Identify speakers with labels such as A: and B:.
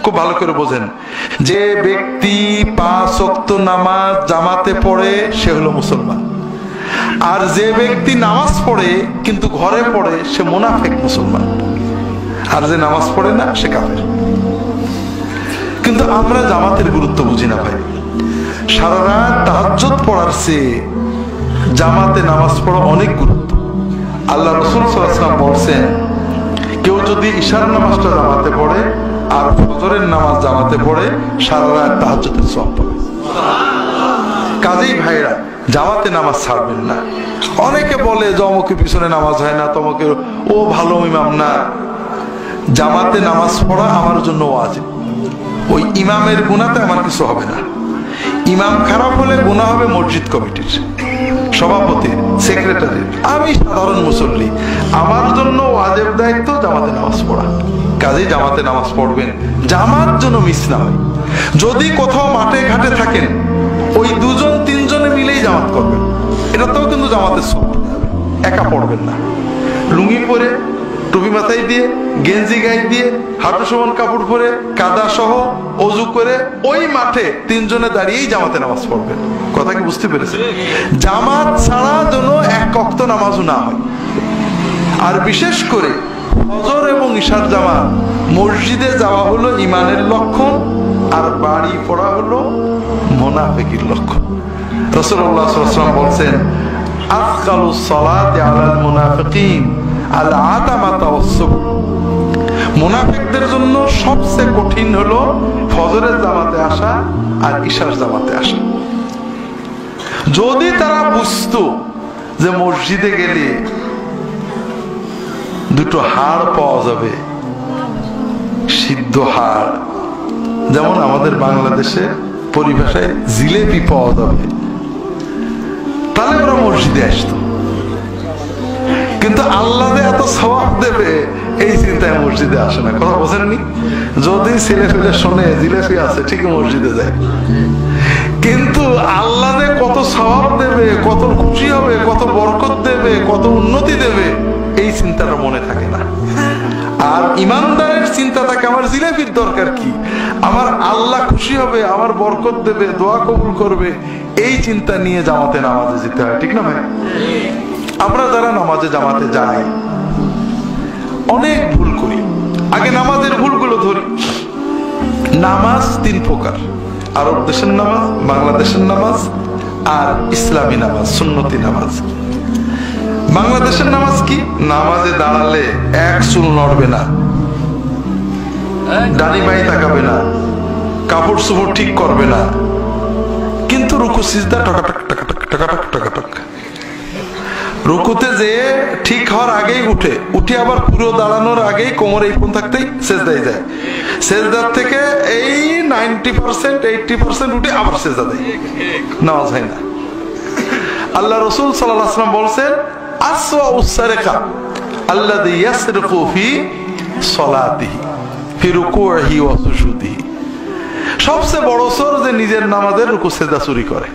A: খুব ভালো করে বোঝেন, যে ব্যক্তি 5 ওয়াক্ত নামাজ জামাতে পড়ে সে হলো মুসলমান, আর যে ব্যক্তি নামাজ পড়ে কিন্তু ঘরে পড়ে সে মুনাফিক মুসলমান, আর যে নামাজ পড়ে না সে কাফের। কিন্তু আমরা জামাতের গুরুত্ব বুঝি না ভাই। সারা রাত তাহাজ্জুদ পড়ার চেয়ে জামাতে নামাজ পড়া অনেক গুরুত্ব। আল্লাহ রাসূল সাল্লাল্লাহু আলাইহি ওয়াসাল্লাম বলেন, কেউ যদি ইশার নামাজটা জামাতে পড়ে আর ফজরের নামাজ জামাতে পড়ে সারা রাত তাহাজ্জুদের সওয়াব পাবে। কাজেই ভাইরা জামাতে নামাজ ছাড়বেন না। অনেকে বলে যে অমুকের পিছনে নামাজ হয় না, তমকে ও ভালো ইমাম না। জামাতে নামাজ পড়া আমার জন্য ওয়াজিব। ওই ইমামের গুনাহতে আমার কিছু হবে না। ইমাম খারাপ হলে গুনাহ হবে মসজিদ কমিটির, সভাপতি, সেক্রেটারি। আমি সাধারণ মুসল্লি, আমার জন্য ওয়াজিব দায়িত্ব জামাতে নামাজ পড়া। কাজেই জামাতে নামাজ পড়বেন, জামাত যেন মিস না হয়। যদি কোথাও মাঠে ঘাটে থাকেন, ওই 2-3 জনে মিলেই জামাত করবেন। এটাতেও কিন্তু জামাতের সওয়াব হবে। একা পড়বেন না। লুঙ্গি পরে, টুপি মাথায় দিয়ে, গেঞ্জি গায়ে দিয়ে, হাঁটু সমান কাপড় পরে, কাদা সহ ওযু করে ওই মাঠে 3 জনে দাঁড়িয়েই জামাতে নামাজ পড়বেন। কথা কি বুঝতে পেরেছেন? জামাত ছাড়া যেন 1 ওয়াক্ত নামাজও না হয়। আর বিশেষ করে ফজর এবং ইশার জামাত, মসজিদে যাওয়া হলো ঈমানের লক্ষণ, আর বাড়ি পড়া হলো মুনাফিকের লক্ষণ। রাসূলুল্লাহ সাল্লাল্লাহু আলাইহি ওয়াসাল্লাম বলেন, আফকালুস সালাতি আলাল মুনাফিকিন আল আতামাতা ওয়াস-সুবহ। মুনাফিকদের জন্য সবচেয়ে কঠিন হলো ফজরের জামাতে আসা আর ইশার জামাতে আসা। যদি তারা বুঝতো যে মসজিদে গেলে 2টো হাড় পাওয়া যাবে, সিদ্ধ হাড়, যেমন আমাদের বাংলাদেশে পরিভাষায় জিলেবি পাওয়া যাবে, তাহলে ওরা মসজিদে আসতো। কিন্তু আল্লাহ এত সওয়াব দেবে এই চিন্তায় মসজিদে আসে না। কথা বোঝেননি? যদি ছেলে ফেলে শোনে জিলেবি আছে, ঠিক মসজিদে যায়। কিন্তু আল্লাহ কত সওয়াব দেবে, কত খুশি হবে, কত বরকত দেবে, কত উন্নতি দেবে, এই চিন্তাটা মনে থাকে না। আর ইমানদারের চিন্তা থাকে আমার জিলাপির দরকার কি, আমার আল্লাহ খুশি হবে, আমার বরকত দেবে, দোয়া কবুল করবে, এই চিন্তা নিয়ে জামাতে নামাজে যেতে হয়। ঠিক না ভাই? আমরা যারা নামাজে জামাতে যাই অনেক ভুল করি। আগে নামাজের ভুলগুলো ধরি। নামাজ 3 প্রকার: আরব দেশের নামাজ, বাংলাদেশের নামাজ, আর ইসলামী নামাজ, সুন্নতি নামাজ। বাংলাদেশের নামাজ কি? নামাজে দাঁড়ালে 1 চুল নড়বে না, ডানি বাই তাকাবে না, কাপড় চোপড় ঠিক করবে না, কিন্তু রুকু সিজদা টকাটক টকাটক টকাটক টকাটক। রুকুতে যে ঠিক হওয়ার আগেই উঠে আবার পুরো দাঁড়ানোর আগেই কোমরে এই কোণ থাকতেই সেজদায় যায়। সেজদার থেকে এই 90% 80% উঠে আবার সেজদা দেয়। নামাজ হয় না। আল্লাহ রাসূল সাল্লাল্লাহু আলাইহি ওয়াসাল্লাম বলেন, আসওয়াউস সারিকা আল্লাযী ইয়াসরিকু ফি সালাতিহি ফি রুকুইহি ওয়া সুজুদিহি। সবচেয়ে বড় চোর যে নিজের নামাজের রুকু সিজদা চুরি করে।